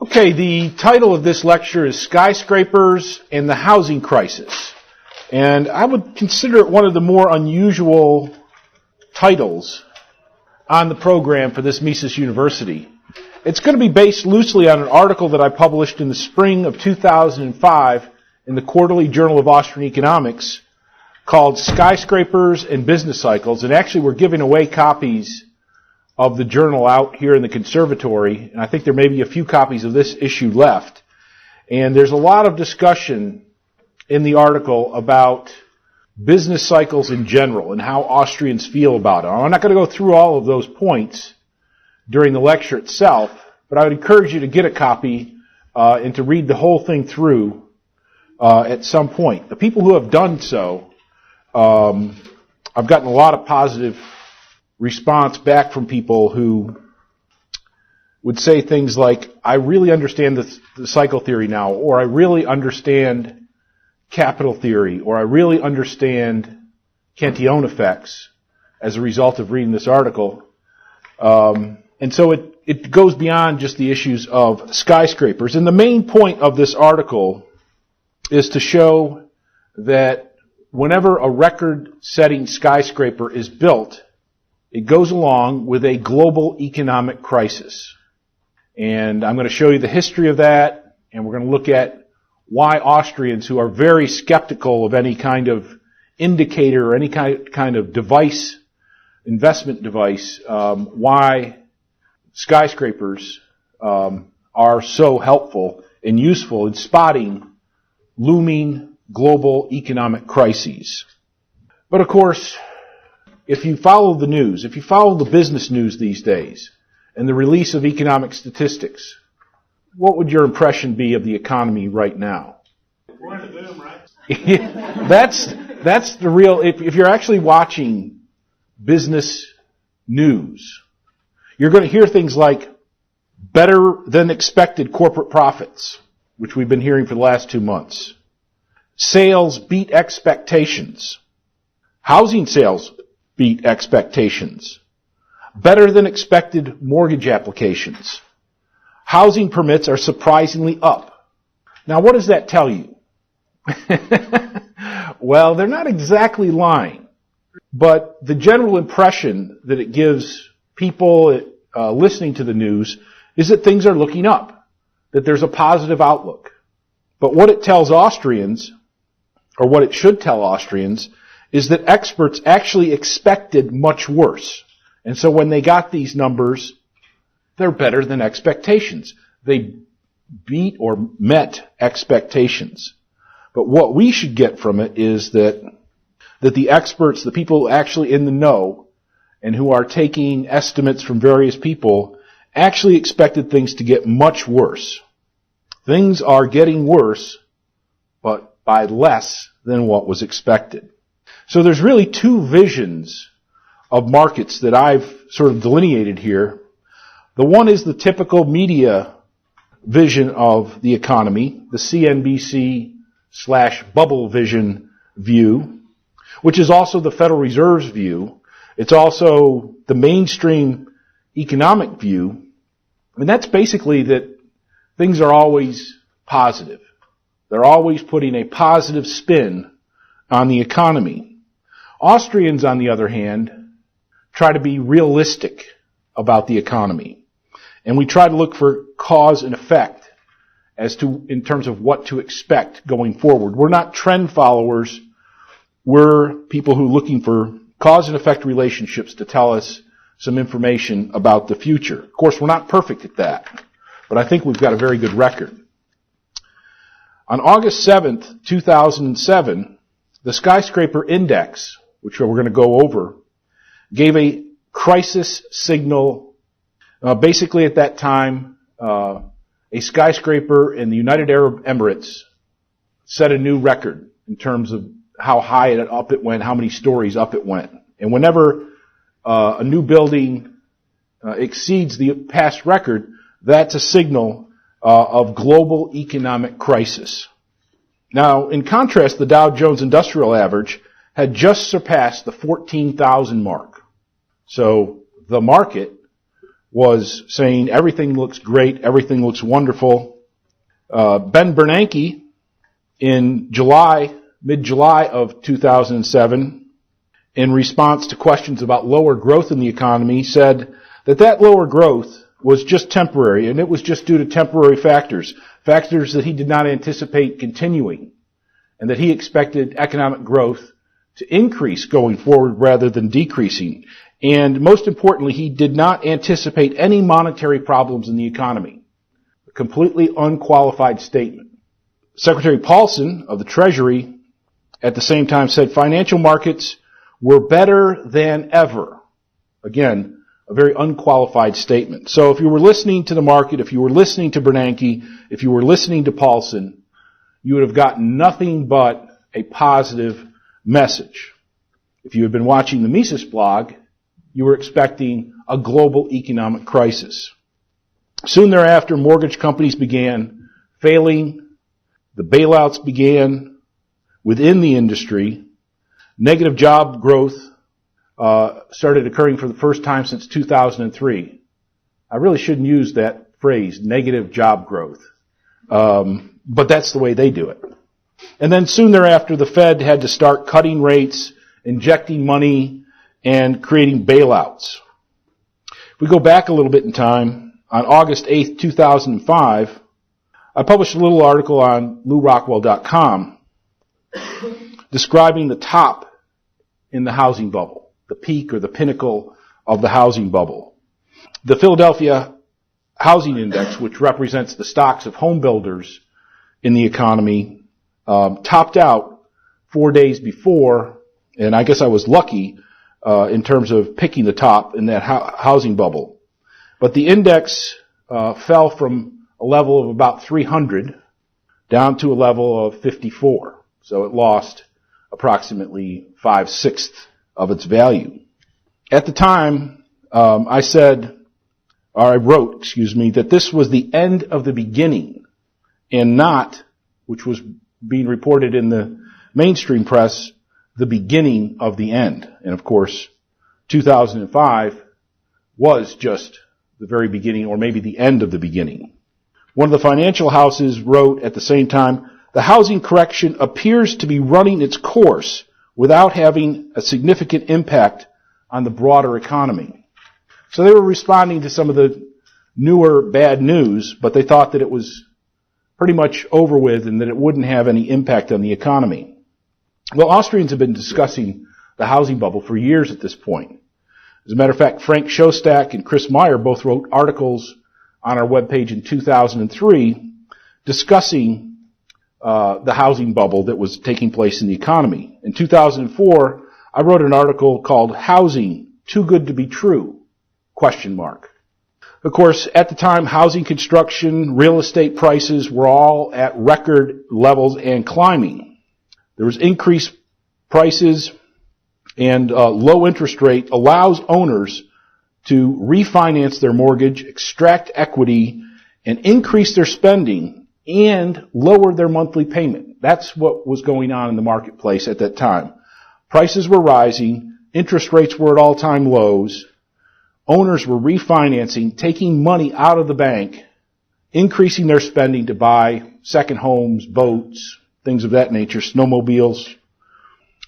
Okay, the title of this lecture is Skyscrapers and the Housing Crisis. And I would consider it one of the more unusual titles on the program for this Mises University. It's going to be based loosely on an article that I published in the spring of 2005 in the Quarterly Journal of Austrian Economics called Skyscrapers and Business Cycles. And actually we're giving away copies of the journal out here in the conservatory, and I think there may be a few copies of this issue left. And there's a lot of discussion in the article about business cycles in general and how Austrians feel about it. I'm not going to go through all of those points during the lecture itself, but I would encourage you to get a copy and to read the whole thing through at some point. The people who have done so, I've gotten a lot of positive response back from people who would say things like, I really understand the cycle theory now, or I really understand capital theory, or I really understand Cantillon effects as a result of reading this article. And so it goes beyond just the issues of skyscrapers. And the main point of this article is to show that whenever a record-setting skyscraper is built, it goes along with a global economic crisis. And I'm going to show you the history of that, and we're going to look at why Austrians, who are very skeptical of any kind of indicator or any kind of device, investment device, why skyscrapers are so helpful and useful in spotting looming global economic crises. But of course, if you follow the news, if you follow the business news these days, and the release of economic statistics, what would your impression be of the economy right now? We're in a boom, right? That's the real, if you're actually watching business news, you're going to hear things like better than expected corporate profits, which we've been hearing for the last 2 months. Sales beat expectations. Housing sales beat expectations. Better than expected mortgage applications. Housing permits are surprisingly up. Now, what does that tell you? Well, they're not exactly lying, but the general impression that it gives people listening to the news is that things are looking up, that there's a positive outlook. But what it tells Austrians, or what it should tell Austrians, is that experts actually expected much worse. And so when they got these numbers, they're better than expectations. They beat or met expectations. But what we should get from it is that the experts, the people actually in the know, and who are taking estimates from various people, actually expected things to get much worse. Things are getting worse, but by less than what was expected. So there's really two visions of markets that I've sort of delineated here. The one is the typical media vision of the economy, the CNBC/bubble vision view, which is also the Federal Reserve's view. It's also the mainstream economic view. And that's basically that things are always positive. They're always putting a positive spin on the economy. Austrians, on the other hand, try to be realistic about the economy. And we try to look for cause and effect in terms of what to expect going forward. We're not trend followers. We're people who are looking for cause and effect relationships to tell us some information about the future. Of course, we're not perfect at that, but I think we've got a very good record. On August 7th, 2007, the Skyscraper Index, which we're going to go over, gave a crisis signal. Basically at that time, a skyscraper in the United Arab Emirates set a new record in terms of how high up it went, how many stories up it went. And whenever a new building exceeds the past record, that's a signal of global economic crisis. Now, in contrast, the Dow Jones Industrial Average had just surpassed the 14,000 mark. So the market was saying everything looks great, everything looks wonderful. Ben Bernanke, in mid-July of 2007, in response to questions about lower growth in the economy, said that lower growth was just temporary, and it was just due to temporary factors that he did not anticipate continuing, and that he expected economic growth to increase going forward rather than decreasing. And most importantly, he did not anticipate any monetary problems in the economy. A completely unqualified statement. Secretary Paulson of the Treasury at the same time said financial markets were better than ever. Again, a very unqualified statement. So if you were listening to the market, if you were listening to Bernanke, if you were listening to Paulson, you would have gotten nothing but a positive message. If you had been watching the Mises blog, you were expecting a global economic crisis. Soon thereafter, mortgage companies began failing. The bailouts began within the industry. Negative job growth started occurring for the first time since 2003. I really shouldn't use that phrase, negative job growth. But that's the way they do it. And then soon thereafter, the Fed had to start cutting rates, injecting money, and creating bailouts. If we go back a little bit in time, on August 8th, 2005, I published a little article on LewRockwell.com describing the top in the housing bubble, the peak or the pinnacle of the housing bubble. The Philadelphia Housing Index, which represents the stocks of home builders in the economy, topped out 4 days before, and I guess I was lucky in terms of picking the top in that housing bubble. But the index fell from a level of about 300 down to a level of 54. So it lost approximately 5/6 of its value. At the time, I wrote, that this was the end of the beginning and not, which was being reported in the mainstream press, the beginning of the end. And of course, 2005 was just the very beginning, or maybe the end of the beginning. One of the financial houses wrote at the same time, the housing correction appears to be running its course without having a significant impact on the broader economy. So they were responding to some of the newer bad news, but they thought that it was pretty much over with and that it wouldn't have any impact on the economy. Well, Austrians have been discussing the housing bubble for years at this point. As a matter of fact, Frank Shostak and Chris Meyer both wrote articles on our webpage in 2003 discussing the housing bubble that was taking place in the economy. In 2004, I wrote an article called Housing, Too Good to Be True? ? Of course, at the time, housing construction, real estate prices were all at record levels and climbing. There was increased prices, and low interest rate allows owners to refinance their mortgage, extract equity, and increase their spending and lower their monthly payment. That's what was going on in the marketplace at that time. Prices were rising, interest rates were at all-time lows, owners were refinancing, taking money out of the bank, increasing their spending to buy second homes, boats, things of that nature, snowmobiles,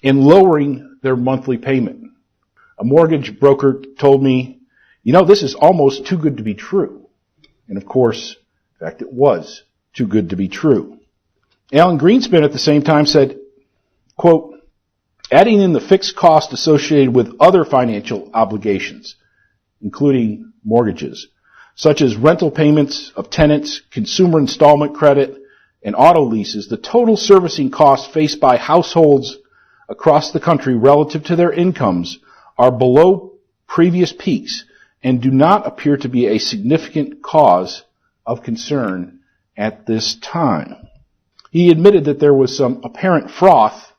and lowering their monthly payment. A mortgage broker told me, this is almost too good to be true. And of course, in fact, it was too good to be true. Alan Greenspan at the same time said, quote, adding in the fixed cost associated with other financial obligations, including mortgages, such as rental payments of tenants, consumer installment credit, and auto leases, the total servicing costs faced by households across the country relative to their incomes are below previous peaks and do not appear to be a significant cause of concern at this time. He admitted that there was some apparent froth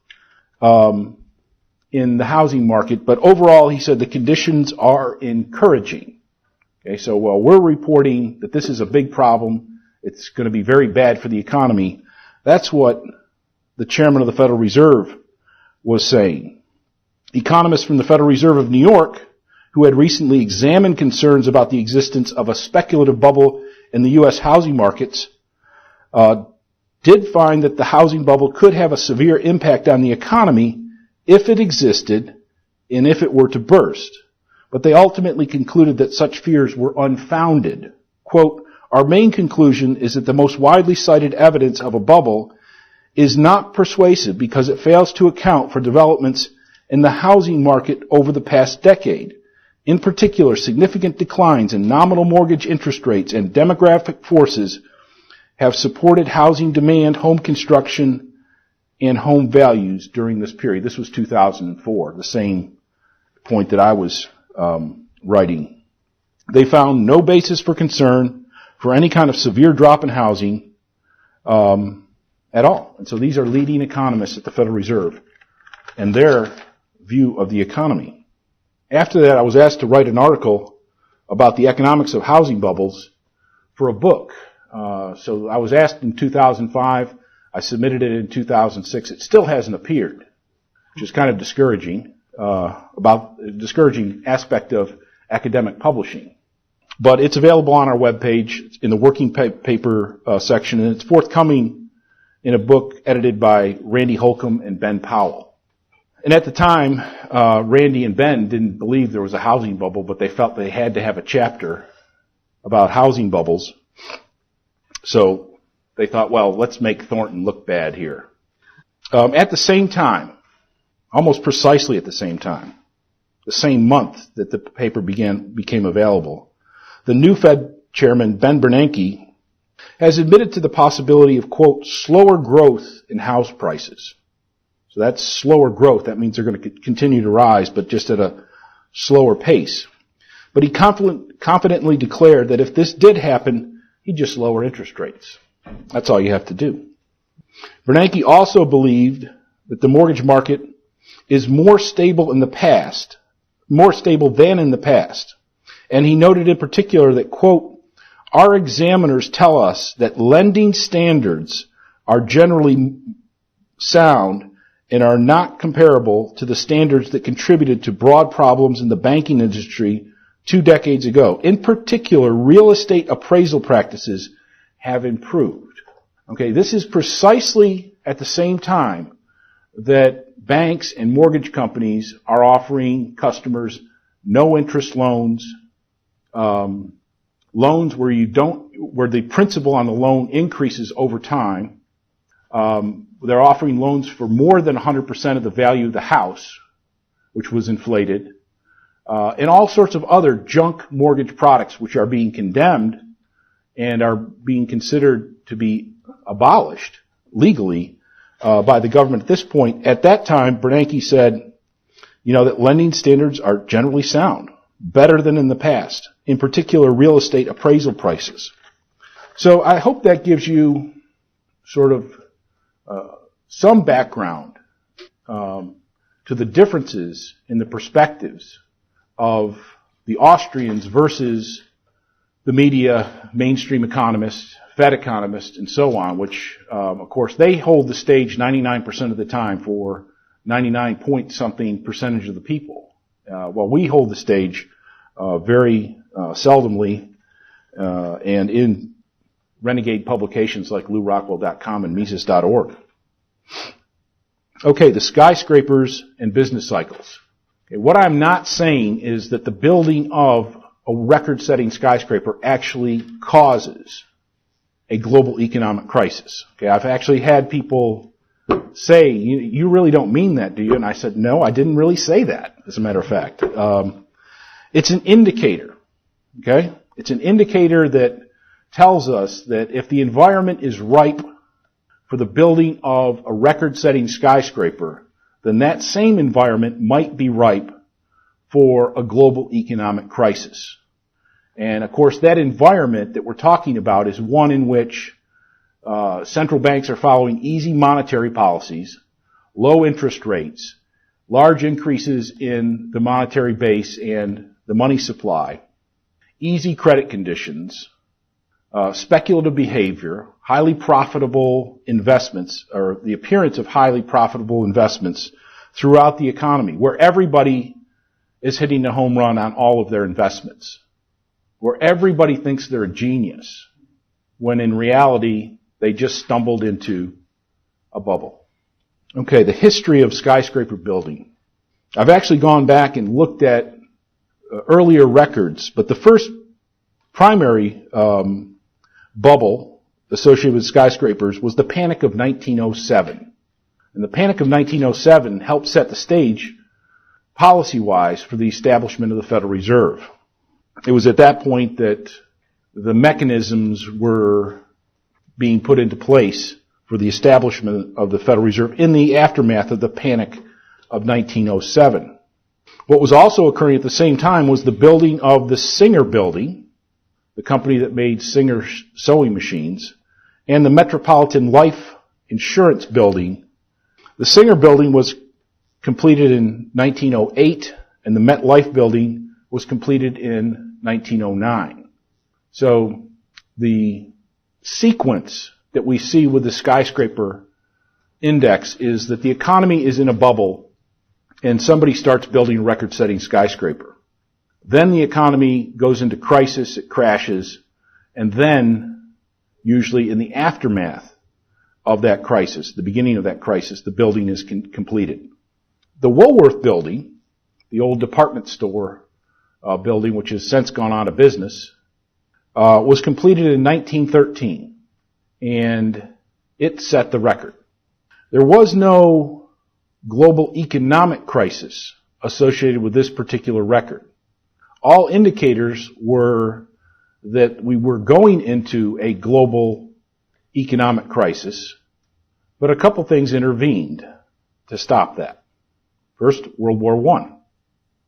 in the housing market, but overall, he said the conditions are encouraging. Okay, so while we're reporting that this is a big problem, it's going to be very bad for the economy, that's what the chairman of the Federal Reserve was saying. Economists from the Federal Reserve of New York who had recently examined concerns about the existence of a speculative bubble in the U.S. housing markets, did find that the housing bubble could have a severe impact on the economy if it existed and if it were to burst. But they ultimately concluded that such fears were unfounded. Quote, "Our main conclusion is that the most widely cited evidence of a bubble is not persuasive because it fails to account for developments in the housing market over the past decade. In particular, significant declines in nominal mortgage interest rates and demographic forces have supported housing demand, home construction, and home values during this period." This was 2004, the same point that I was writing. They found no basis for concern for any kind of severe drop in housing at all. And so these are leading economists at the Federal Reserve and their view of the economy. After that, I was asked to write an article about the economics of housing bubbles for a book. So I was asked in 2005. I submitted it in 2006. It still hasn't appeared, which is kind of discouraging, about a discouraging aspect of academic publishing. But it's available on our webpage in the working paper section, and it's forthcoming in a book edited by Randy Holcomb and Ben Powell. And at the time, Randy and Ben didn't believe there was a housing bubble, but they felt they had to have a chapter about housing bubbles. So they thought, well, let's make Thornton look bad here. At the same time, almost precisely at the same time, the same month that the paper became available, the new Fed chairman, Ben Bernanke, has admitted to the possibility of, quote, slower growth in house prices. So that's slower growth. That means they're going to continue to rise, but just at a slower pace. But he confidently declared that if this did happen, he'd just lower interest rates. That's all you have to do. Bernanke also believed that the mortgage market is more stable than in the past. And he noted in particular that, quote, "Our examiners tell us that lending standards are generally sound and are not comparable to the standards that contributed to broad problems in the banking industry 2 decades ago. In particular, real estate appraisal practices have improved." Okay, this is precisely at the same time that banks and mortgage companies are offering customers no interest loans, loans where the principal on the loan increases over time. They're offering loans for more than 100% of the value of the house, which was inflated, and all sorts of other junk mortgage products which are being condemned and are being considered to be abolished legally by the government at this point. At that time, Bernanke said, that lending standards are generally sound, better than in the past, in particular real estate appraisal prices. So I hope that gives you sort of some background to the differences in the perspectives of the Austrians versus the media, mainstream economists, Fed economists, and so on, which, of course, they hold the stage 99% of the time for 99-point-something percentage of the people. While we hold the stage very seldomly and in renegade publications like LouRockwell.com and Mises.org. Okay, the skyscrapers and business cycles. Okay, what I'm not saying is that the building of a record-setting skyscraper actually causes a global economic crisis. Okay, I've actually had people say, you really don't mean that, do you? And I said, no, I didn't really say that, as a matter of fact. It's an indicator. Okay? It's an indicator that tells us that if the environment is ripe for the building of a record-setting skyscraper, then that same environment might be ripe for a global economic crisis. And of course, that environment that we're talking about is one in which central banks are following easy monetary policies, low interest rates, large increases in the monetary base and the money supply, easy credit conditions, speculative behavior, highly profitable investments, or the appearance of highly profitable investments throughout the economy, where everybody is hitting a home run on all of their investments, where everybody thinks they're a genius, when in reality, they just stumbled into a bubble. Okay, the history of skyscraper building. I've actually gone back and looked at earlier records, but the first primary bubble associated with skyscrapers was the Panic of 1907. And the Panic of 1907 helped set the stage, policy-wise, for the establishment of the Federal Reserve. It was at that point that the mechanisms were being put into place for the establishment of the Federal Reserve in the aftermath of the Panic of 1907. What was also occurring at the same time was the building of the Singer Building, the company that made Singer sewing machines, and the Metropolitan Life Insurance Building. The Singer Building was completed in 1908, and the MetLife Building was completed in 1909. So the sequence that we see with the skyscraper index is that the economy is in a bubble and somebody starts building a record-setting skyscraper. Then the economy goes into crisis, it crashes, and then, usually in the aftermath of that crisis, the beginning of that crisis, the building is completed. The Woolworth Building, the old department store building, which has since gone out of business, was completed in 1913. And it set the record. There was no global economic crisis associated with this particular record. All indicators were that we were going into a global economic crisis, but a couple things intervened to stop that. First, World War I.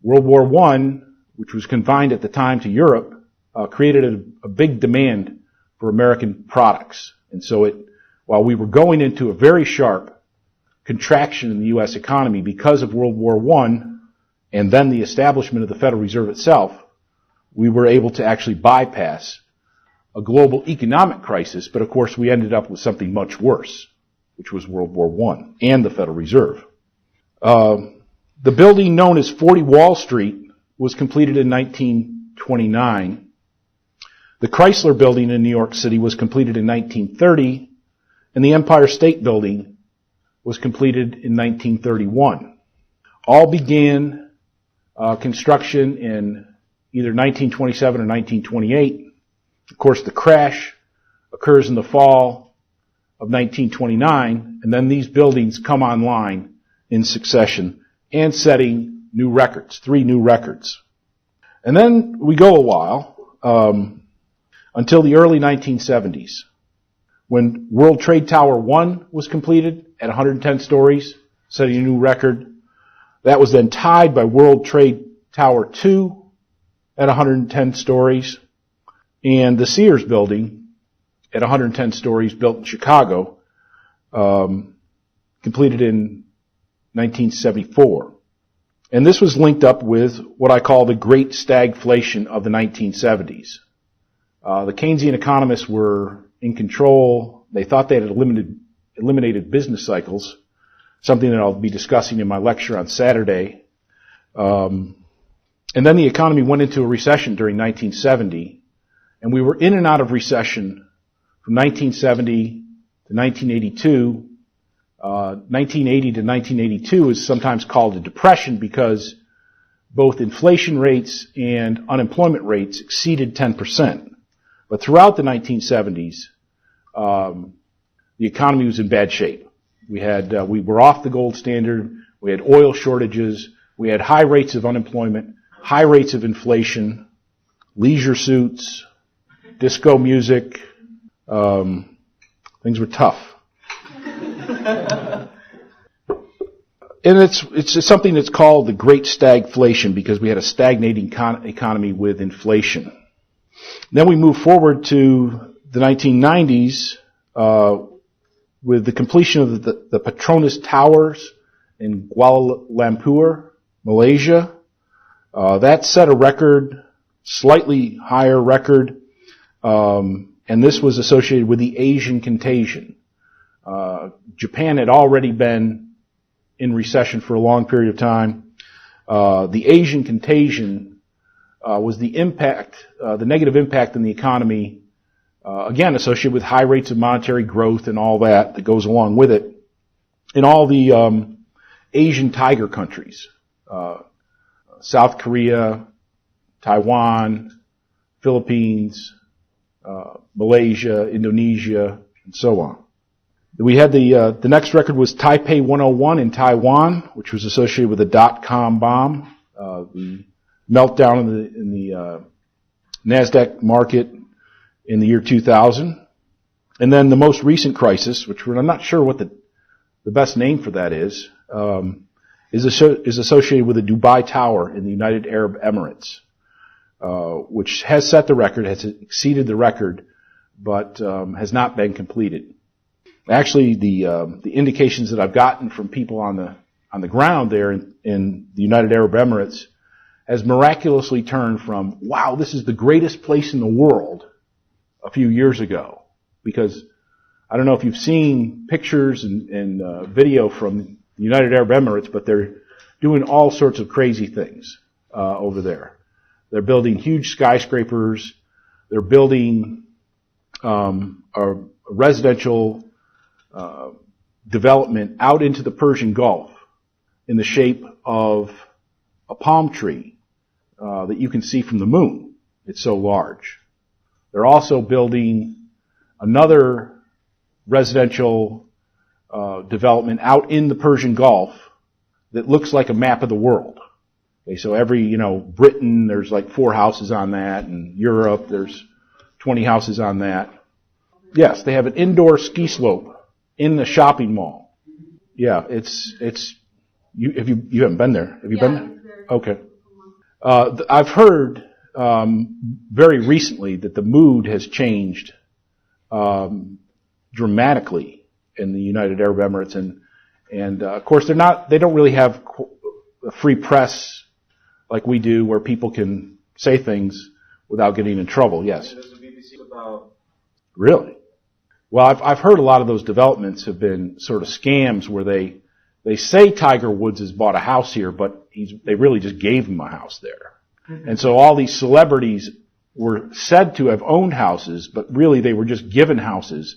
World War I, which was confined at the time to Europe, created a big demand for American products. And so while we were going into a very sharp contraction in the U.S. economy because of World War I and then the establishment of the Federal Reserve itself, we were able to actually bypass a global economic crisis, but of course we ended up with something much worse, which was World War I and the Federal Reserve. The building known as 40 Wall Street was completed in 1929. The Chrysler Building in New York City was completed in 1930, and the Empire State Building was completed in 1931. All began construction in either 1927 or 1928. Of course, the crash occurs in the fall of 1929, and then these buildings come online in succession and setting new records, 3 new records. And then we go a while, until the early 1970s, when World Trade Tower 1 was completed at 110 stories, setting a new record. That was then tied by World Trade Tower 2 at 110 stories, and the Sears Building at 110 stories, built in Chicago, completed in 1974. And this was linked up with what I call the Great Stagflation of the 1970s. The Keynesian economists were in control. They thought they had eliminated business cycles, something that I'll be discussing in my lecture on Saturday. And then the economy went into a recession during 1970, and we were in and out of recession from 1970 to 1982. 1980 to 1982 is sometimes called a depression because both inflation rates and unemployment rates exceeded 10%. But throughout the 1970s, the economy was in bad shape. We were off the gold standard. We had oil shortages. We had high rates of unemployment, high rates of inflation, leisure suits, disco music. Things were tough. And it's something that's called the Great Stagflation because we had a stagnating economy with inflation. Then we move forward to the 1990s with the completion of the Petronas Towers in Kuala Lumpur, Malaysia. That set a record, slightly higher record, and this was associated with the Asian contagion. Japan had already been in recession for a long period of time. The Asian contagion was the impact, the negative impact in the economy, again, associated with high rates of monetary growth and all that goes along with it, in all the Asian tiger countries, South Korea, Taiwan, Philippines, Malaysia, Indonesia, and so on. We had the next record was Taipei 101 in Taiwan, which was associated with the dot-com bomb, the meltdown in the NASDAQ market in the year 2000. And then the most recent crisis, which I'm not sure what the best name for that is associated with the Dubai Tower in the United Arab Emirates, which has set the record, has exceeded the record, but has not been completed. Actually, the indications that I've gotten from people on the ground there in the United Arab Emirates has miraculously turned from, wow, this is the greatest place in the world, a few years ago. Because I don't know if you've seen pictures and video from the United Arab Emirates, but they're doing all sorts of crazy things over there. They're building huge skyscrapers. They're building a residential development out into the Persian Gulf in the shape of a palm tree that you can see from the moon. It's so large. They're also building another residential development out in the Persian Gulf that looks like a map of the world. Okay, so every, Britain, there's like 4 houses on that, and Europe, there's 20 houses on that. Yes, they have an indoor ski slope in the shopping mall. Yeah, you haven't been there. Have you been there? Okay. I've heard very recently that the mood has changed dramatically in the United Arab Emirates, and of course they don't really have a free press like we do, where people can say things without getting in trouble. Yes. There's a BBC about. Really? Well, I've heard a lot of those developments have been sort of scams where they say Tiger Woods has bought a house here, but they really just gave him a house there. Mm-hmm. And so all these celebrities were said to have owned houses, but really they were just given houses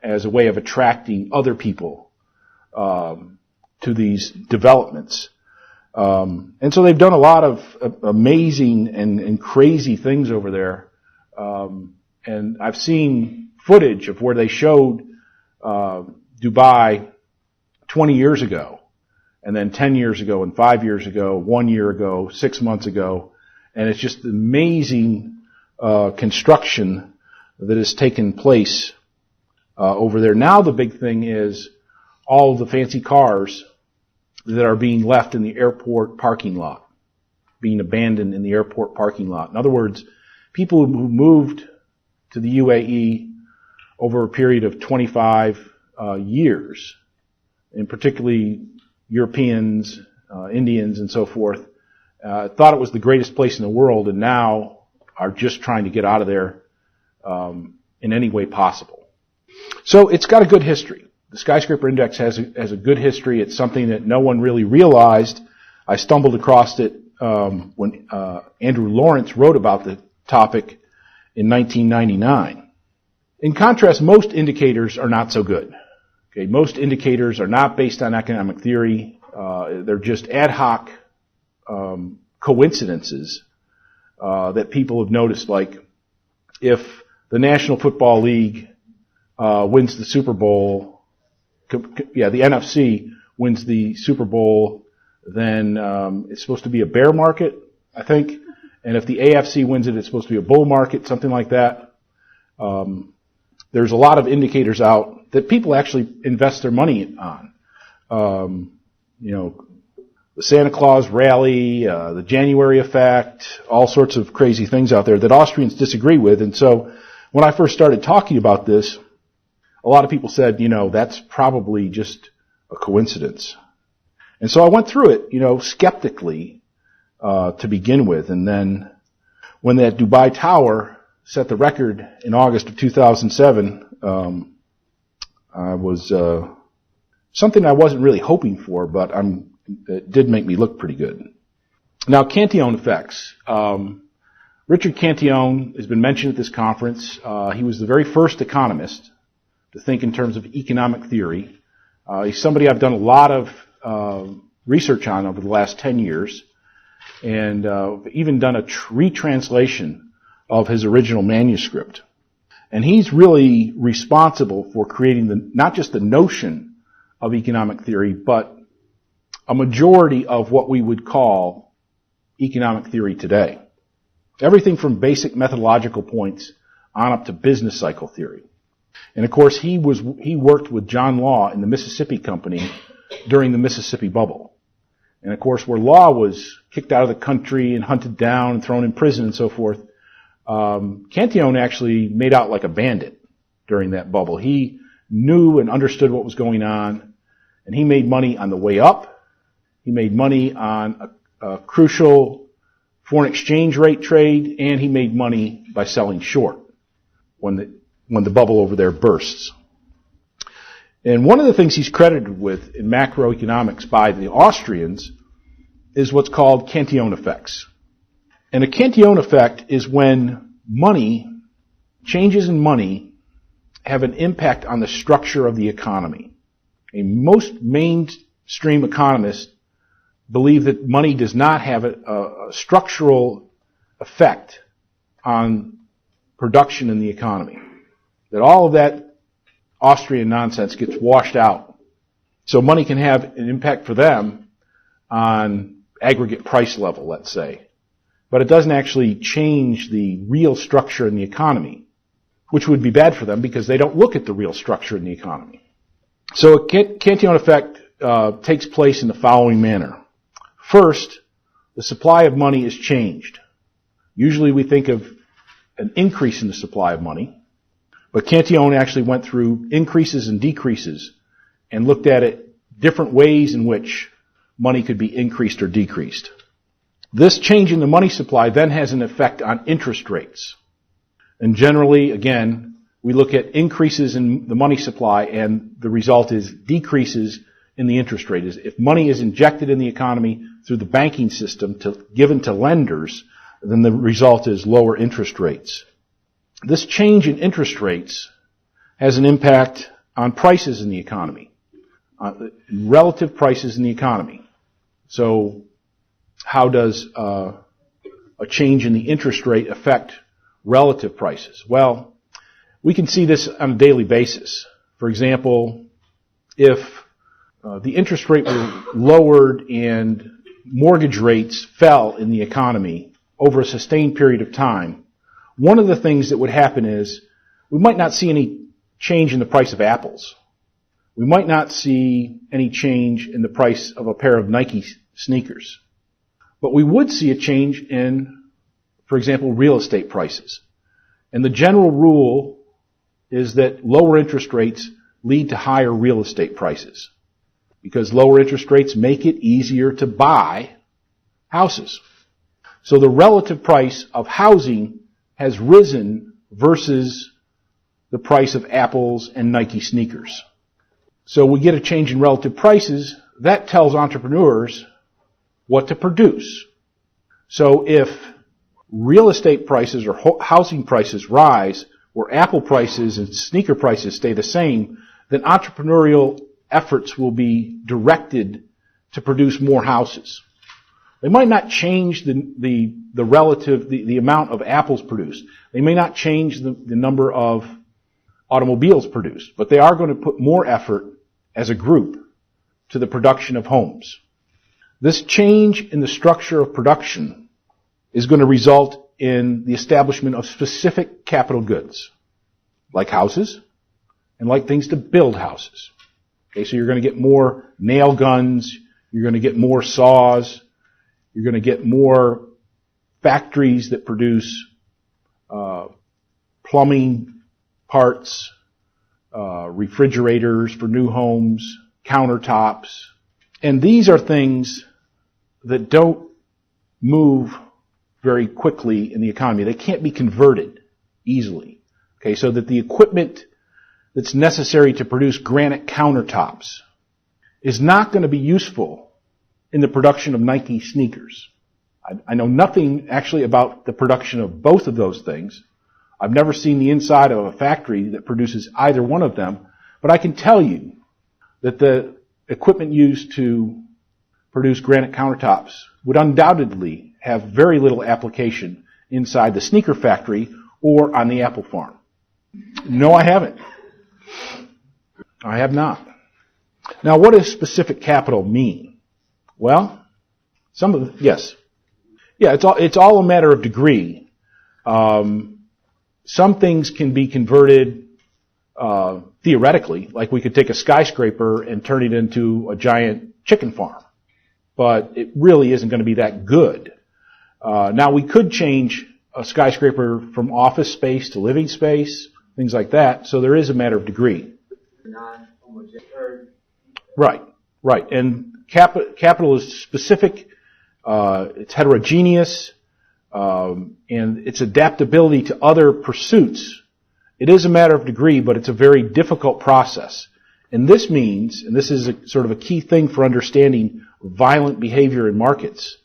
as a way of attracting other people to these developments. And so they've done a lot of amazing and crazy things over there. And I've seen footage of where they showed Dubai 20 years ago, and then 10 years ago, and 5 years ago, 1 year ago, 6 months ago. And it's just amazing construction that has taken place over there. Now the big thing is all of the fancy cars that are being left in the airport parking lot, being abandoned in the airport parking lot. In other words, people who moved to the UAE over a period of 25 years, and particularly Europeans, Indians, and so forth, thought it was the greatest place in the world, and now are just trying to get out of there in any way possible. So it's got a good history. The Skyscraper Index has a good history. It's something that no one really realized. I stumbled across it when Andrew Lawrence wrote about the topic in 1999. In contrast, most indicators are not so good. Okay, most indicators are not based on economic theory. They're just ad hoc coincidences that people have noticed. Like, if the National Football League wins the Super Bowl, the NFC wins the Super Bowl, then it's supposed to be a bear market, I think. And if the AFC wins it, it's supposed to be a bull market, something like that. There's a lot of indicators out that people actually invest their money on. The Santa Claus rally, the January effect, all sorts of crazy things out there that Austrians disagree with. And so when I first started talking about this, a lot of people said, that's probably just a coincidence. And so I went through it, skeptically, to begin with. And then when that Dubai Tower set the record in August of 2007, I was, something I wasn't really hoping for, but it did make me look pretty good. Now, Cantillon effects. Richard Cantillon has been mentioned at this conference. He was the very first economist to think in terms of economic theory. He's somebody I've done a lot of research on over the last 10 years, and even done a retranslation of his original manuscript. And he's really responsible for creating not just the notion of economic theory, but a majority of what we would call economic theory today. Everything from basic methodological points on up to business cycle theory. And of course, he worked with John Law in the Mississippi Company during the Mississippi Bubble. And of course, where Law was kicked out of the country and hunted down and thrown in prison and so forth, Cantillon actually made out like a bandit during that bubble. He knew and understood what was going on, and he made money on the way up. He made money on a crucial foreign exchange rate trade, and he made money by selling short when the bubble over there bursts. And one of the things he's credited with in macroeconomics by the Austrians is what's called Cantillon effects. And a Cantillon effect is when changes in money have an impact on the structure of the economy. And most mainstream economists believe that money does not have a structural effect on production in the economy. That all of that Austrian nonsense gets washed out. So money can have an impact for them on aggregate price level, let's say. But it doesn't actually change the real structure in the economy, which would be bad for them because they don't look at the real structure in the economy. So a Cantillon effect takes place in the following manner. First, the supply of money is changed. Usually we think of an increase in the supply of money, but Cantillon actually went through increases and decreases and looked at it different ways in which money could be increased or decreased. This change in the money supply then has an effect on interest rates. And generally, again, we look at increases in the money supply and the result is decreases in the interest rate. If money is injected in the economy through the banking system given to lenders, then the result is lower interest rates. This change in interest rates has an impact on prices in the economy, relative prices in the economy. So how does a change in the interest rate affect relative prices? Well, we can see this on a daily basis. For example, if the interest rate were lowered and mortgage rates fell in the economy over a sustained period of time, one of the things that would happen is we might not see any change in the price of apples. We might not see any change in the price of a pair of Nike sneakers. But we would see a change in, for example, real estate prices. And the general rule is that lower interest rates lead to higher real estate prices, because lower interest rates make it easier to buy houses. So the relative price of housing has risen versus the price of apples and Nike sneakers. So we get a change in relative prices. That tells entrepreneurs what to produce. So if real estate prices or housing prices rise, where apple prices and sneaker prices stay the same, then entrepreneurial efforts will be directed to produce more houses. They might not change the amount of apples produced. They may not change the number of automobiles produced, but they are going to put more effort as a group to the production of homes. This change in the structure of production is going to result in the establishment of specific capital goods, like houses and like things to build houses. Okay, so you're going to get more nail guns, you're going to get more saws, you're going to get more factories that produce plumbing parts, refrigerators for new homes, countertops. And these are things that don't move very quickly in the economy. They can't be converted easily. Okay, so that the equipment that's necessary to produce granite countertops is not going to be useful in the production of Nike sneakers. I know nothing actually about the production of both of those things. I've never seen the inside of a factory that produces either one of them, but I can tell you that the equipment used to produce granite countertops would undoubtedly have very little application inside the sneaker factory or on the apple farm. No, I haven't. I have not. Now, what does specific capital mean? Well, yes. Yeah, it's all a matter of degree. Some things can be converted theoretically, like we could take a skyscraper and turn it into a giant chicken farm. But it really isn't going to be that good. Now, we could change a skyscraper from office space to living space, things like that, so there is a matter of degree. Right. And capital is specific, it's heterogeneous, and its adaptability to other pursuits. It is a matter of degree, but it's a very difficult process. And this means, and this is sort of a key thing for understanding violent behavior in markets,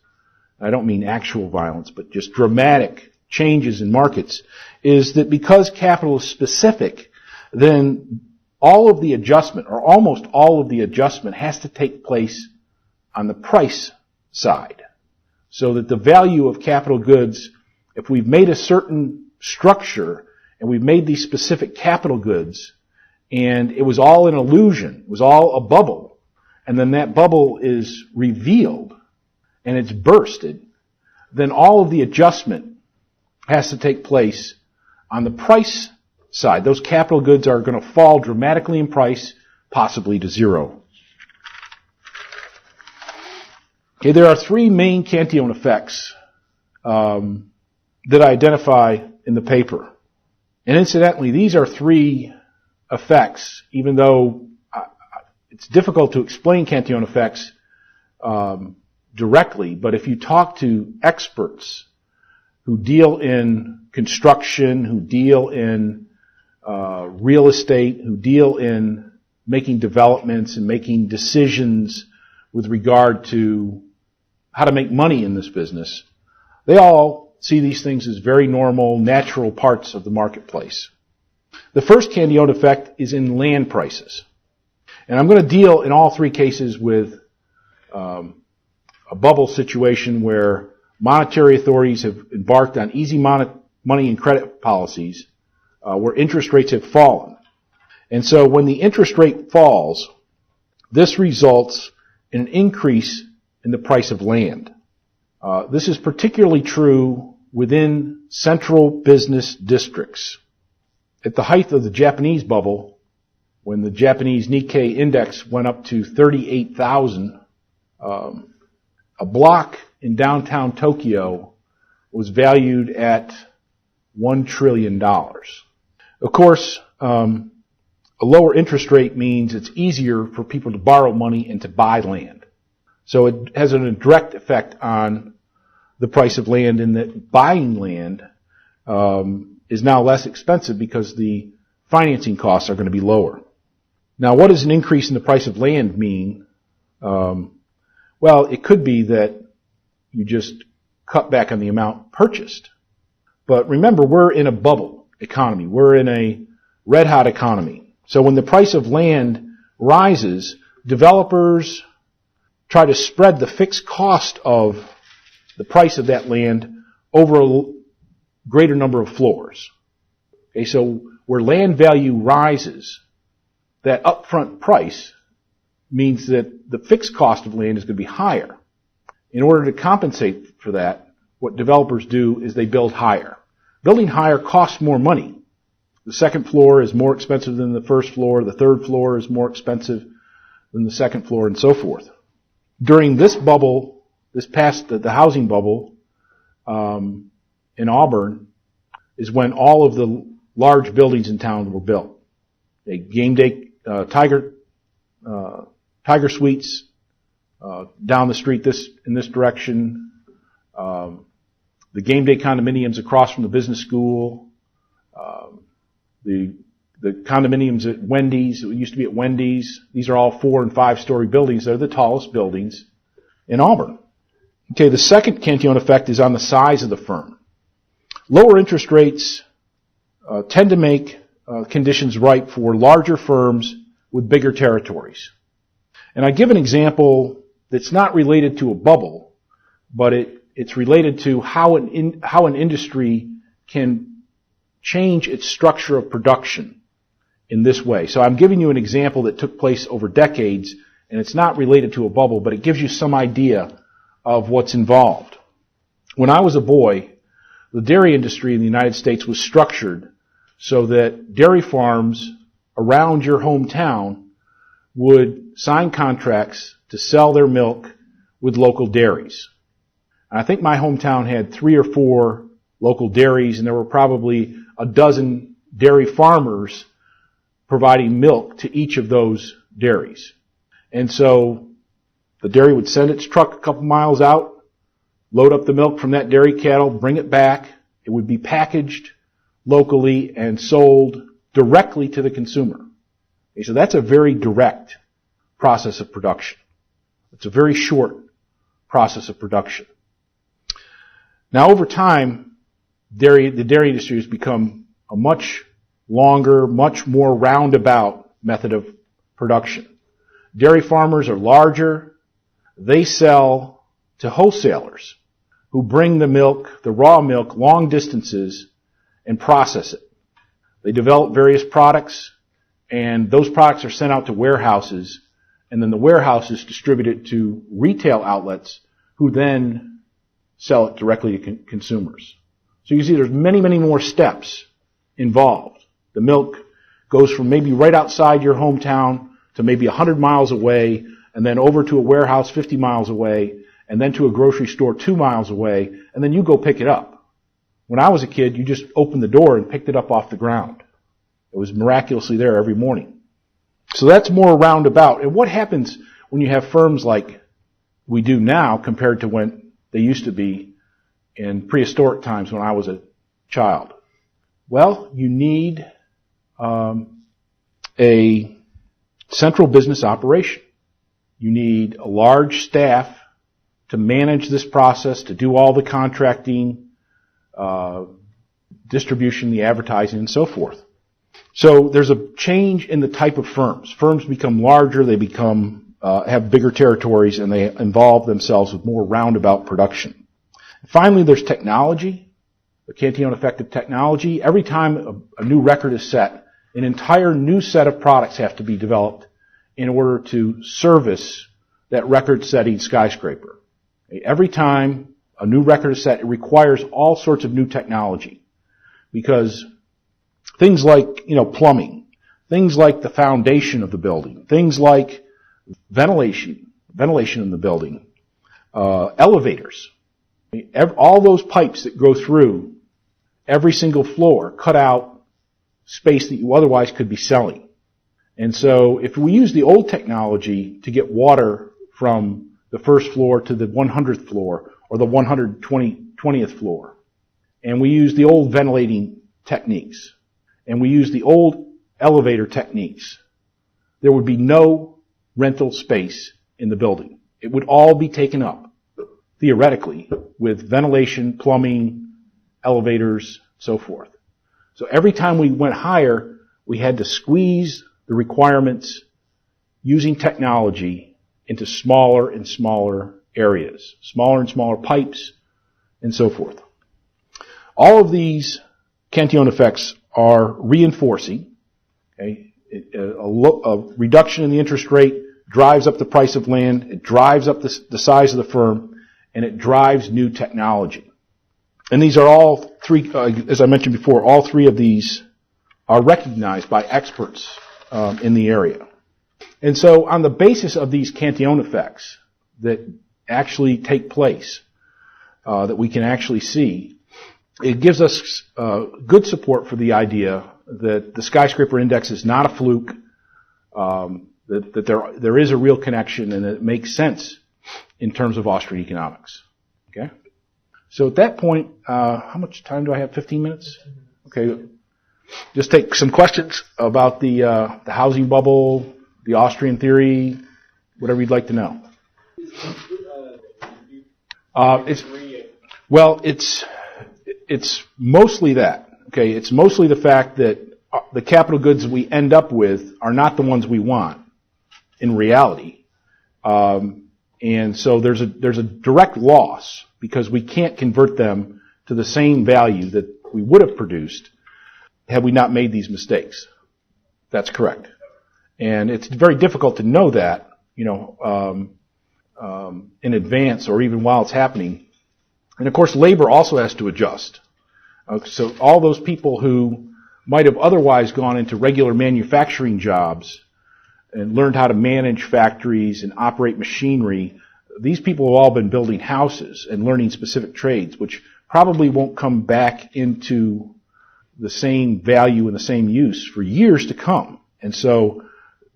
I don't mean actual violence, but just dramatic changes in markets, is that because capital is specific, then all of the adjustment, or almost all of the adjustment, has to take place on the price side. So that the value of capital goods, if we've made a certain structure, and we've made these specific capital goods, and it was all an illusion, it was all a bubble, and then that bubble is revealed, and it's bursted, then all of the adjustment has to take place on the price side. Those capital goods are going to fall dramatically in price, possibly to zero. Okay, there are three main Cantillon effects that I identify in the paper. And incidentally, these are three effects, even though it's difficult to explain Cantillon effects directly, but if you talk to experts who deal in construction, who deal in real estate, who deal in making developments and making decisions with regard to how to make money in this business, they all see these things as very normal, natural parts of the marketplace. The first Cantillon effect is in land prices. And I'm going to deal in all three cases with a bubble situation where monetary authorities have embarked on easy money and credit policies where interest rates have fallen. And so when the interest rate falls, this results in an increase in the price of land. This is particularly true within central business districts. At the height of the Japanese bubble, when the Japanese Nikkei index went up to 38,000, a block in downtown Tokyo was valued at $1 trillion. Of course, a lower interest rate means it's easier for people to borrow money and to buy land. So it has a direct effect on the price of land, in that buying land is now less expensive because the financing costs are going to be lower. Now, what does an increase in the price of land mean? Well, it could be that you just cut back on the amount purchased. But remember, we're in a bubble economy. We're in a red-hot economy. So when the price of land rises, developers try to spread the fixed cost of the price of that land over a greater number of floors. Okay, so where land value rises, that upfront price means that the fixed cost of land is going to be higher. In order to compensate for that, what developers do is they build higher. Building higher costs more money. The second floor is more expensive than the first floor. The third floor is more expensive than the second floor, and so forth. During this bubble, the housing bubble in Auburn, is when all of the large buildings in town were built. A game day, Tiger Suites down the street in this direction. The game day condominiums across from the business school. The condominiums at Wendy's. It used to be at Wendy's. These are all 4- and 5-story buildings. They're the tallest buildings in Auburn. Okay, the second Cantillon effect is on the size of the firm. Lower interest rates tend to make conditions ripe for larger firms with bigger territories. And I give an example that's not related to a bubble, but it's related to how an industry can change its structure of production in this way. So I'm giving you an example that took place over decades, and it's not related to a bubble, but it gives you some idea of what's involved. When I was a boy, the dairy industry in the United States was structured so that dairy farms around your hometown would sign contracts to sell their milk with local dairies. And I think my hometown had 3 or 4 local dairies, and there were probably a dozen dairy farmers providing milk to each of those dairies. And so the dairy would send its truck a couple miles out, load up the milk from that dairy cattle, bring it back. It would be packaged locally and sold directly to the consumer. Okay, so that's a very direct process of production. It's a very short process of production. Now, over time, the dairy industry has become a much longer, much more roundabout method of production. Dairy farmers are larger. They sell to wholesalers who bring the milk, the raw milk, long distances and process it. They develop various products, and those products are sent out to warehouses, and then the warehouses distribute it to retail outlets who then sell it directly to consumers. So you see there's many, many more steps involved. The milk goes from maybe right outside your hometown to maybe 100 miles away, and then over to a warehouse 50 miles away, and then to a grocery store 2 miles away, and then you go pick it up. When I was a kid, you just opened the door and picked it up off the ground. It was miraculously there every morning. So that's more roundabout. And what happens when you have firms like we do now compared to when they used to be in prehistoric times when I was a child? Well, you need a central business operation. You need a large staff to manage this process, to do all the contracting, distribution, the advertising, and so forth. So there's a change in the type of firms. Firms become larger, they become have bigger territories, and they involve themselves with more roundabout production. Finally, there's technology, the Cantillon effect of technology. Every time a new record is set, an entire new set of products have to be developed in order to service that record-setting skyscraper. Every time a new record is set, it requires all sorts of new technology, because things like, plumbing, things like the foundation of the building, things like ventilation in the building, elevators, all those pipes that go through every single floor cut out space that you otherwise could be selling. And so if we use the old technology to get water from the first floor to the 100th floor or the 120th floor, and we use the old ventilating techniques, and we use the old elevator techniques, there would be no rental space in the building. It would all be taken up, theoretically, with ventilation, plumbing, elevators, so forth. So every time we went higher, we had to squeeze the requirements using technology into smaller and smaller areas, smaller and smaller pipes, and so forth. All of these Cantillon effects are reinforcing. Okay? A reduction in the interest rate drives up the price of land, it drives up the size of the firm, and it drives new technology. And these are all three, as I mentioned before, all three of these are recognized by experts in the area. And so on the basis of these Cantillon effects that actually take place, that we can actually see, it gives us good support for the idea that the skyscraper index is not a fluke, that there is a real connection, and it makes sense in terms of Austrian economics. Okay? So at that point, how much time do I have? 15 minutes? Okay. Just take some questions about the housing bubble, the Austrian theory, whatever you'd like to know. It's mostly that. Okay, it's mostly the fact that the capital goods we end up with are not the ones we want in reality, and so there's a direct loss because we can't convert them to the same value that we would have produced had we not made these mistakes. That's correct, and it's very difficult to know that, in advance or even while it's happening. And of course, labor also has to adjust. So all those people who might have otherwise gone into regular manufacturing jobs and learned how to manage factories and operate machinery, these people have all been building houses and learning specific trades, which probably won't come back into the same value and the same use for years to come. And so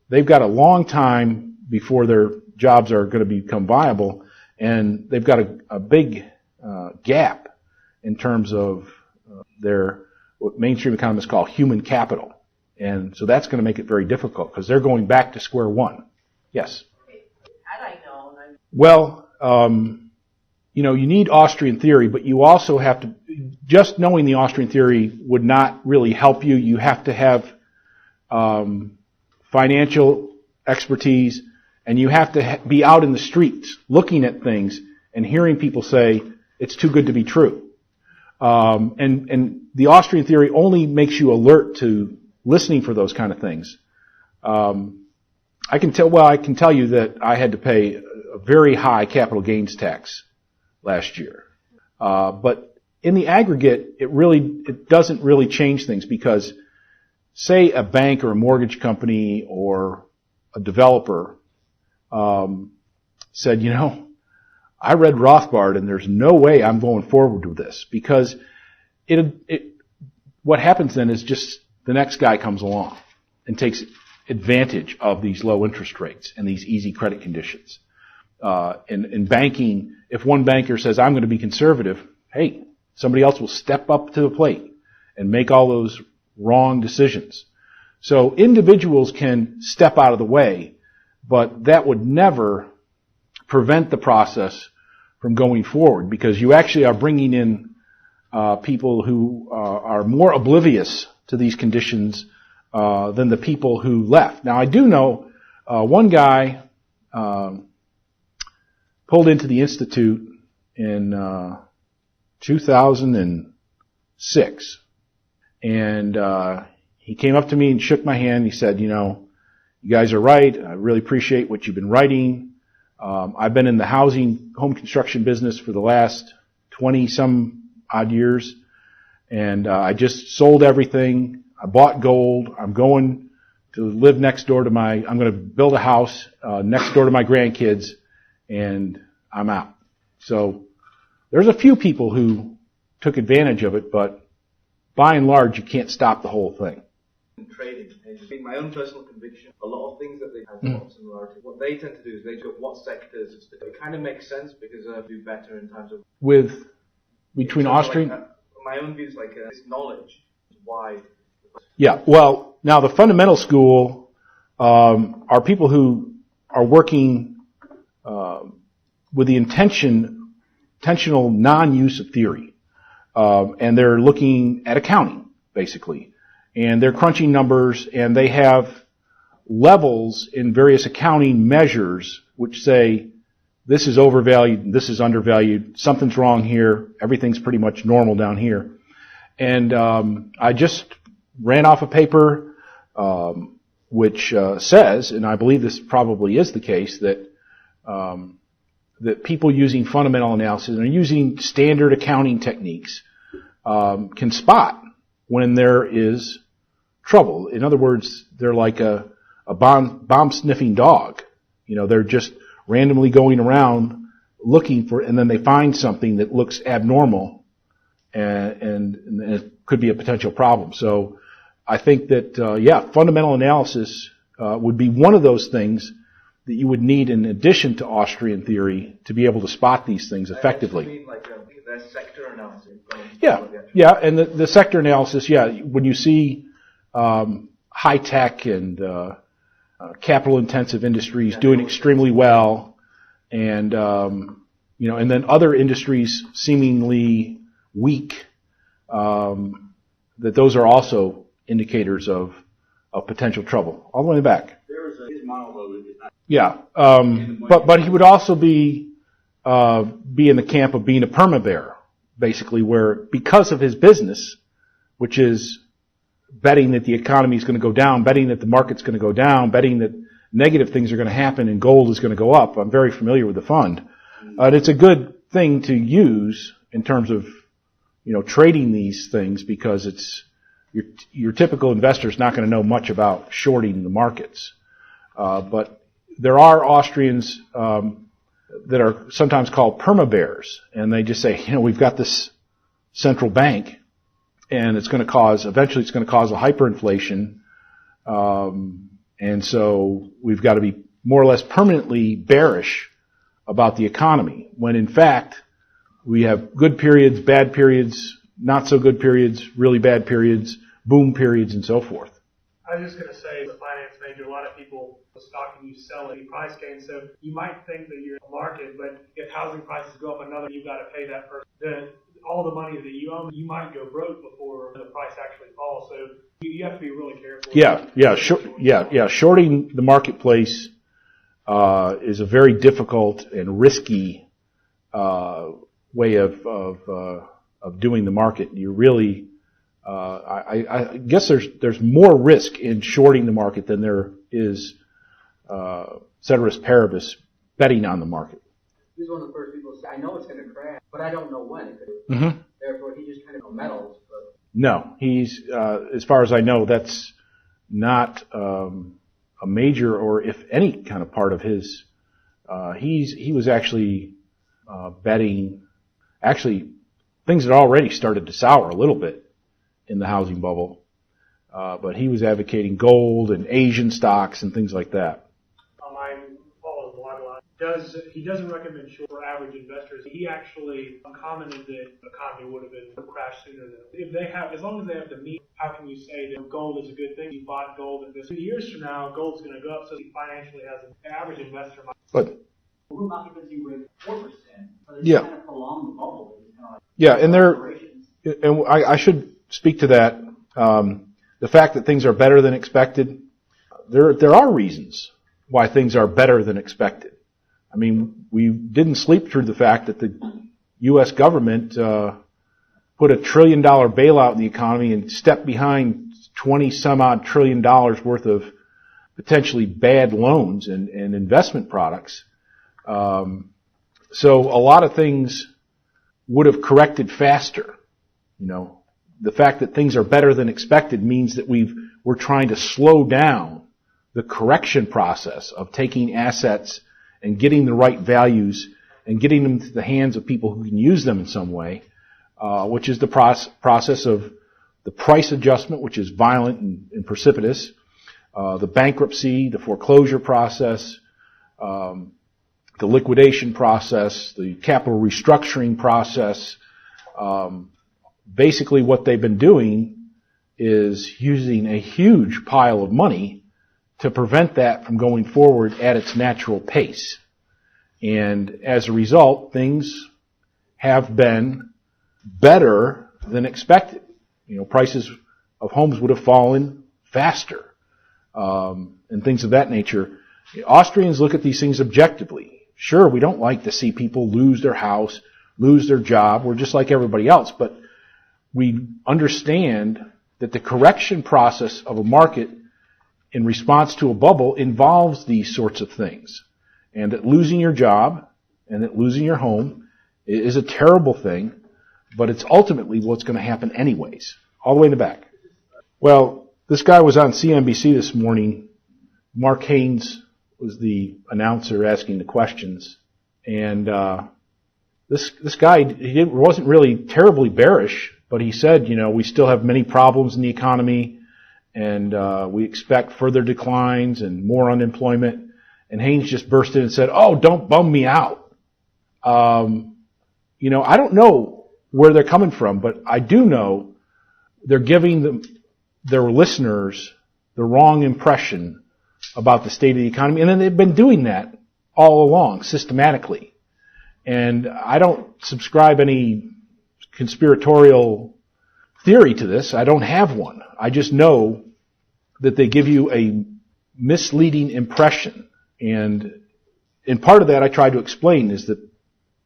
they've got a long time before their jobs are going to become viable, and they've got a big gap in terms of their, what mainstream economists call human capital. And so that's going to make it very difficult because they're going back to square one. Yes? Had I known. Well, you need Austrian theory, but you also have to, just knowing the Austrian theory would not really help you. You have to have financial expertise, and you have to be out in the streets looking at things and hearing people say, it's too good to be true. And the Austrian theory only makes you alert to listening for those kind of things. I can tell you that I had to pay a very high capital gains tax last year. But in the aggregate, it doesn't really change things because, say, a bank or a mortgage company or a developer said, I read Rothbard and there's no way I'm going forward with this, because what happens then is just the next guy comes along and takes advantage of these low interest rates and these easy credit conditions. In banking, if one banker says, I'm going to be conservative, hey, somebody else will step up to the plate and make all those wrong decisions. So individuals can step out of the way, but that would never prevent the process from going forward, because you actually are bringing in people who are more oblivious to these conditions than the people who left. Now, I do know one guy pulled into the Institute in 2006, and he came up to me and shook my hand. He said, you guys are right. I really appreciate what you've been writing. I've been in the home construction business for the last 20-some odd years, and I just sold everything. I bought gold. I'm going to live next door to I'm going to build a house next door to my grandkids, and I'm out. So there's a few people who took advantage of it, but by and large, you can't stop the whole thing. Trading, it's been my own personal conviction. A lot of things that they have a lot of similarity. What they tend to do is they look at what sectors. It kind of makes sense because they do better in terms of between Austrian. My own views, this knowledge is wide. Yeah, well, now the fundamental school are people who are working with the intentional non-use of theory, and they're looking at accounting basically. And they're crunching numbers, and they have levels in various accounting measures which say, this is overvalued, this is undervalued, something's wrong here, everything's pretty much normal down here. And I just ran off a paper which says, and I believe this probably is the case, that people using fundamental analysis and using standard accounting techniques can spot when there is trouble. In other words, they're like a bomb-sniffing dog. They're just randomly going around looking for, and then they find something that looks abnormal, and it could be a potential problem. So I think that, fundamental analysis would be one of those things that you would need in addition to Austrian theory to be able to spot these things effectively. You mean their sector analysis? Yeah, and the sector analysis, when you see high-tech and capital-intensive industries doing extremely well, and and then other industries seemingly weak, that those are also indicators of potential trouble. All the way back. His monologue is not. Yeah, but he would also be in the camp of being a perma-bear, basically, where because of his business, which is betting that the economy is going to go down, betting that the market's going to go down, betting that negative things are going to happen and gold is going to go up. I'm very familiar with the fund. It's a good thing to use in terms of, trading these things, because it's your typical investor is not going to know much about shorting the markets. But there are Austrians that are sometimes called perma-bears, and they just say, we've got this central bank, and eventually it's going to cause a hyperinflation, and so we've got to be more or less permanently bearish about the economy, when in fact we have good periods, bad periods, not so good periods, really bad periods, boom periods, and so forth. I was just going to say, as a finance major, a lot of people stock and you sell at price gain. So you might think that you're in a market, but if housing prices go up another, you've got to pay that person. Then all the money that you own, you might go broke before the price actually falls. So you have to be really careful. Shorting the marketplace is a very difficult and risky way of doing the market. You really, I guess there's more risk in shorting the market than there is ceteris paribus betting on the market. He's one of the first people to say, I know it's going to crash, but I don't know when it could. Mm-hmm. Therefore, he just kind of meddles. But no, he's, as far as I know, that's not a major or if any kind of part of his. He was actually betting. Actually, things had already started to sour a little bit in the housing bubble, but he was advocating gold and Asian stocks and things like that. I follow the waterline. He doesn't recommend short for average investors. He actually commented that the economy would have been crashed sooner than if they have, as long as they have the meat. How can you say that gold is a good thing? You bought gold at this. 2 years from now, gold's going to go up, so he financially has an average investor. But room occupancy rate 4%. So yeah. Kind of prolong the bubble. Yeah, and I should speak to that. The fact that things are better than expected, there are reasons why things are better than expected. I mean, we didn't sleep through the fact that the U.S. government put $1 trillion bailout in the economy and stepped behind 20 some odd $1 trillion worth of potentially bad loans and investment products. So a lot of things would have corrected faster. The fact that things are better than expected means that we're trying to slow down the correction process of taking assets and getting the right values and getting them to the hands of people who can use them in some way, which is the process of the price adjustment, which is violent and precipitous, the bankruptcy, the foreclosure process, the liquidation process, the capital restructuring process. Basically what they've been doing is using a huge pile of money to prevent that from going forward at its natural pace. And as a result, things have been better than expected. Prices of homes would have fallen faster, and things of that nature. Austrians look at these things objectively. Sure, we don't like to see people lose their house, lose their job. We're just like everybody else, but we understand that the correction process of a market in response to a bubble involves these sorts of things. And that losing your job and that losing your home is a terrible thing, but it's ultimately what's going to happen anyways. All the way in the back. Well, this guy was on CNBC this morning. Mark Haynes was the announcer asking the questions. And this guy, wasn't really terribly bearish, but he said, we still have many problems in the economy, and we expect further declines and more unemployment. And Haynes just burst in and said, "Oh, don't bum me out." I don't know where they're coming from, but I do know they're giving their listeners the wrong impression about the state of the economy. And then they've been doing that all along, systematically. And I don't subscribe any conspiratorial theory to this. I don't have one. I just know that they give you a misleading impression. And part of that I try to explain is that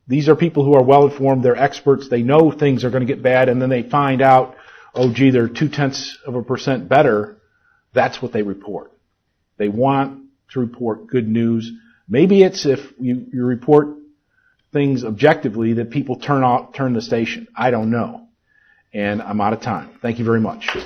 these are people who are well informed, they're experts, they know things are going to get bad, and then they find out, oh gee, they're 0.2% better. That's what they report. They want to report good news. Maybe it's if you report things objectively that people turn the station. I don't know. And I'm out of time. Thank you very much.